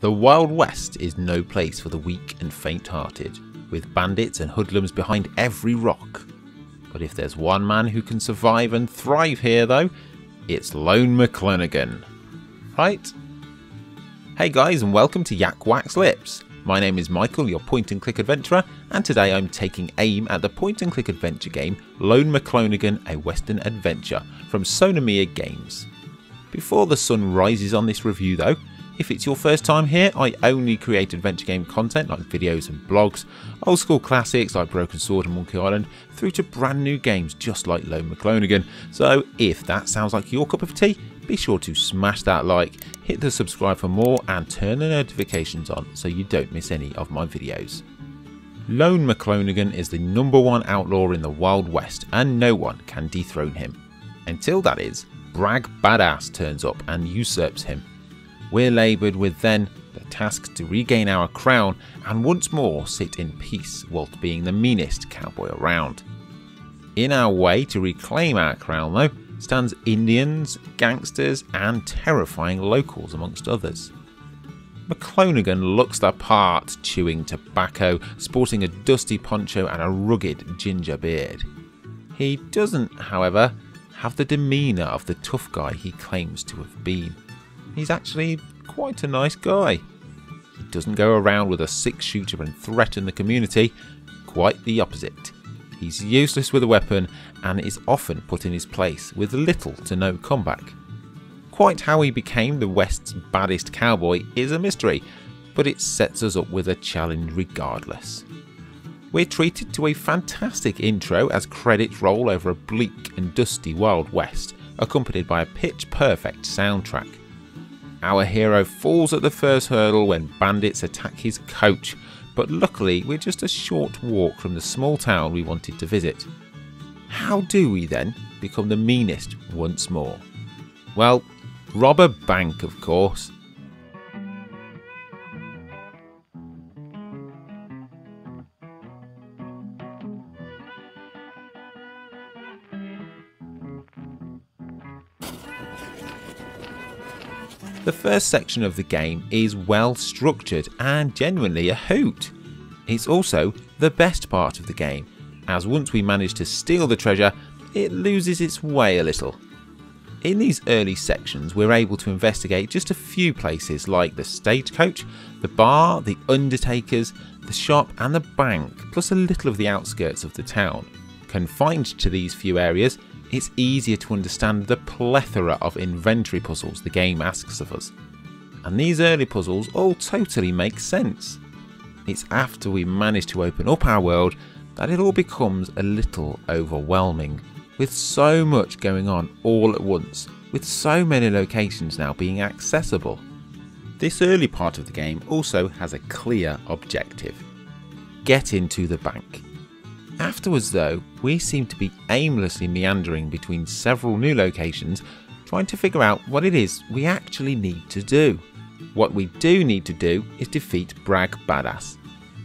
The Wild West is no place for the weak and faint-hearted, with bandits and hoodlums behind every rock. But if there's one man who can survive and thrive here though, it's Lone McLonegan. Right? Hey guys, and welcome to YakWaxLips. My name is Michael, your point-and-click adventurer, and today I'm taking aim at the point-and-click adventure game Lone McLonegan, a Western Adventure from Sonomia Games. Before the sun rises on this review though, if it's your first time here, I only create adventure game content like videos and blogs, old school classics like Broken Sword and Monkey Island, through to brand new games just like Lone McLonegan. So if that sounds like your cup of tea, be sure to smash that like, hit the subscribe for more and turn the notifications on so you don't miss any of my videos. Lone McLonegan is the #1 outlaw in the Wild West and no one can dethrone him. Until that is, Brag Badass turns up and usurps him. We're laboured with then the task to regain our crown and once more sit in peace whilst being the meanest cowboy around. In our way to reclaim our crown though stands Indians, gangsters and terrifying locals amongst others. McLonegan looks the part, chewing tobacco, sporting a dusty poncho and a rugged ginger beard. He doesn't, however, have the demeanour of the tough guy he claims to have been. He's actually quite a nice guy. He doesn't go around with a 6-shooter and threaten the community, quite the opposite. He's useless with a weapon and is often put in his place with little to no comeback. Quite how he became the West's baddest cowboy is a mystery, but it sets us up with a challenge regardless. We're treated to a fantastic intro as credits roll over a bleak and dusty Wild West, accompanied by a pitch-perfect soundtrack. Our hero falls at the first hurdle when bandits attack his coach, but luckily we're just a short walk from the small town we wanted to visit. How do we then become the meanest once more? Well, rob a bank of course. The first section of the game is well structured and genuinely a hoot. It's also the best part of the game, as once we manage to steal the treasure, it loses its way a little. In these early sections we're able to investigate just a few places like the stagecoach, the bar, the undertakers, the shop and the bank, plus a little of the outskirts of the town. Confined to these few areas, it's easier to understand the plethora of inventory puzzles the game asks of us. And these early puzzles all totally make sense. It's after we manage to open up our world that it all becomes a little overwhelming, with so much going on all at once, with so many locations now being accessible. This early part of the game also has a clear objective: get into the bank. Afterwards though, we seem to be aimlessly meandering between several new locations, trying to figure out what it is we actually need to do. What we do need to do is defeat Brag Badass,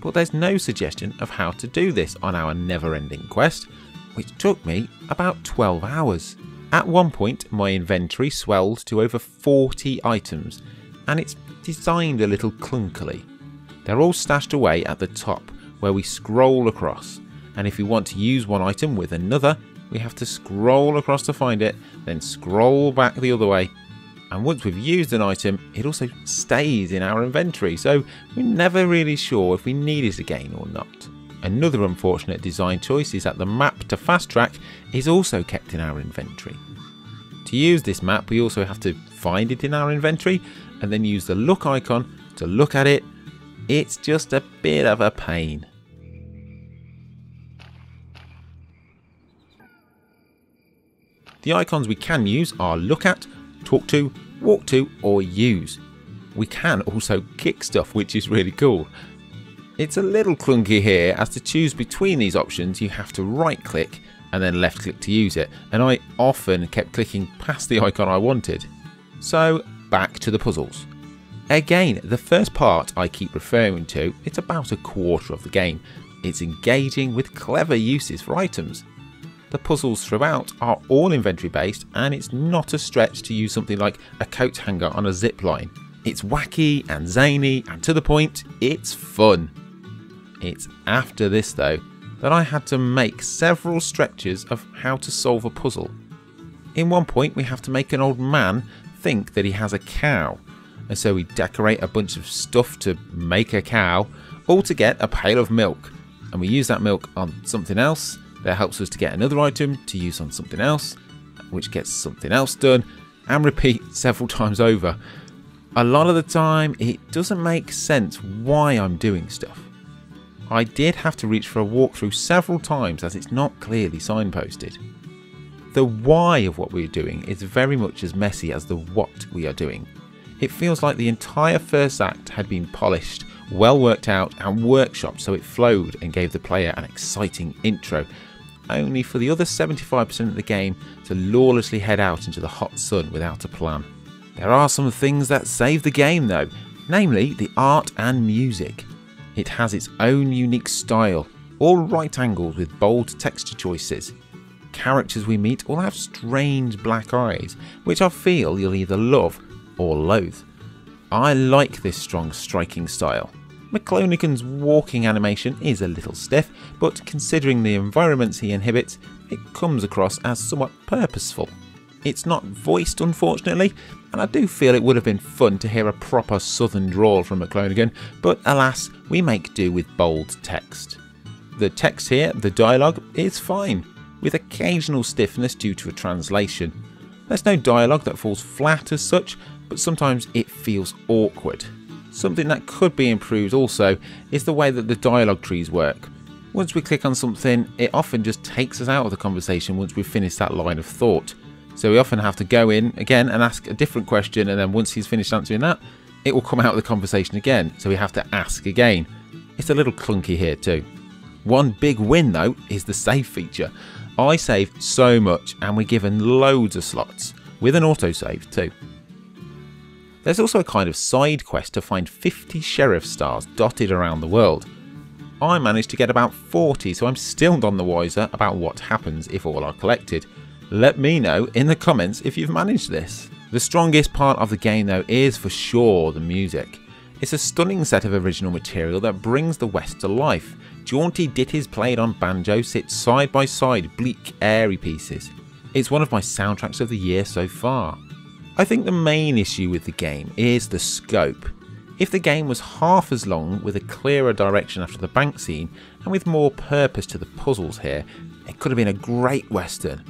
but there's no suggestion of how to do this on our never-ending quest, which took me about 12 hours. At one point my inventory swelled to over 40 items, and it's designed a little clunkily. They're all stashed away at the top where we scroll across. And if we want to use one item with another, we have to scroll across to find it, then scroll back the other way. And once we've used an item, it also stays in our inventory, so we're never really sure if we need it again or not. Another unfortunate design choice is that the map to fast track is also kept in our inventory. To use this map, we also have to find it in our inventory and then use the look icon to look at it. It's just a bit of a pain. The icons we can use are look at, talk to, walk to or use. We can also kick stuff, which is really cool. It's a little clunky here, as to choose between these options you have to right click and then left click to use it, and I often kept clicking past the icon I wanted. So back to the puzzles. Again, the first part I keep referring to, it's about a quarter of the game. It's engaging with clever uses for items. The puzzles throughout are all inventory based, and it's not a stretch to use something like a coat hanger on a zip line. It's wacky and zany, and to the point, it's fun. It's after this though that I had to make several stretches of how to solve a puzzle. In one point we have to make an old man think that he has a cow, and so we decorate a bunch of stuff to make a cow, all to get a pail of milk, and we use that milk on something else that helps us to get another item to use on something else, which gets something else done, and repeat several times over. A lot of the time it doesn't make sense why I'm doing stuff. I did have to reach for a walkthrough several times as it's not clearly signposted. The why of what we're doing is very much as messy as the what we are doing. It feels like the entire first act had been polished, well worked out and workshopped so it flowed and gave the player an exciting intro, only for the other 75% of the game to lawlessly head out into the hot sun without a plan. There are some things that save the game though, namely the art and music. It has its own unique style, all right angles with bold texture choices. Characters we meet all have strange black eyes, which I feel you'll either love or loathe. I like this strong striking style. McLonegan's walking animation is a little stiff, but considering the environments he inhabits, it comes across as somewhat purposeful. It's not voiced unfortunately, and I do feel it would have been fun to hear a proper southern drawl from McLonegan, but alas, we make do with bold text. The text here, the dialogue, is fine, with occasional stiffness due to a translation. There's no dialogue that falls flat as such, but sometimes it feels awkward. Something that could be improved also is the way that the dialogue trees work. Once we click on something, it often just takes us out of the conversation once we've finished that line of thought. So we often have to go in again and ask a different question, and then once he's finished answering that, it will come out of the conversation again, so we have to ask again. It's a little clunky here too. One big win though is the save feature. I saved so much and we're given loads of slots, with an autosave too. There's also a kind of side quest to find 50 sheriff stars dotted around the world. I managed to get about 40, so I'm still none the wiser about what happens if all are collected. Let me know in the comments if you've managed this. The strongest part of the game though is for sure the music. It's a stunning set of original material that brings the West to life. Jaunty ditties played on banjo sit side by side bleak, airy pieces. It's one of my soundtracks of the year so far. I think the main issue with the game is the scope. If the game was half as long, with a clearer direction after the bank scene, and with more purpose to the puzzles here, it could have been a great western.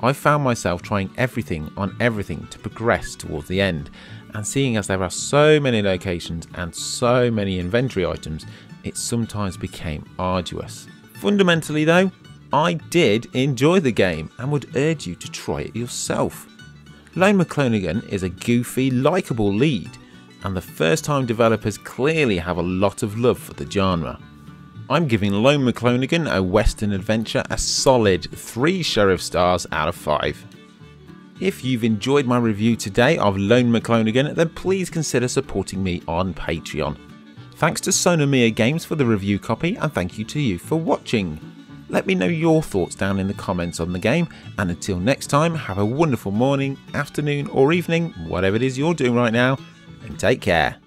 I found myself trying everything on everything to progress towards the end, and seeing as there are so many locations and so many inventory items, it sometimes became arduous. Fundamentally though, I did enjoy the game and would urge you to try it yourself. Lone McLonegan is a goofy, likeable lead, and the first time developers clearly have a lot of love for the genre. I'm giving Lone McLonegan, a western adventure, a solid 3 sheriff stars out of 5. If you've enjoyed my review today of Lone McLonegan, then please consider supporting me on Patreon. Thanks to Sonomia Games for the review copy, and thank you to you for watching. Let me know your thoughts down in the comments on the game, and until next time, have a wonderful morning, afternoon or evening, whatever it is you're doing right now, and take care.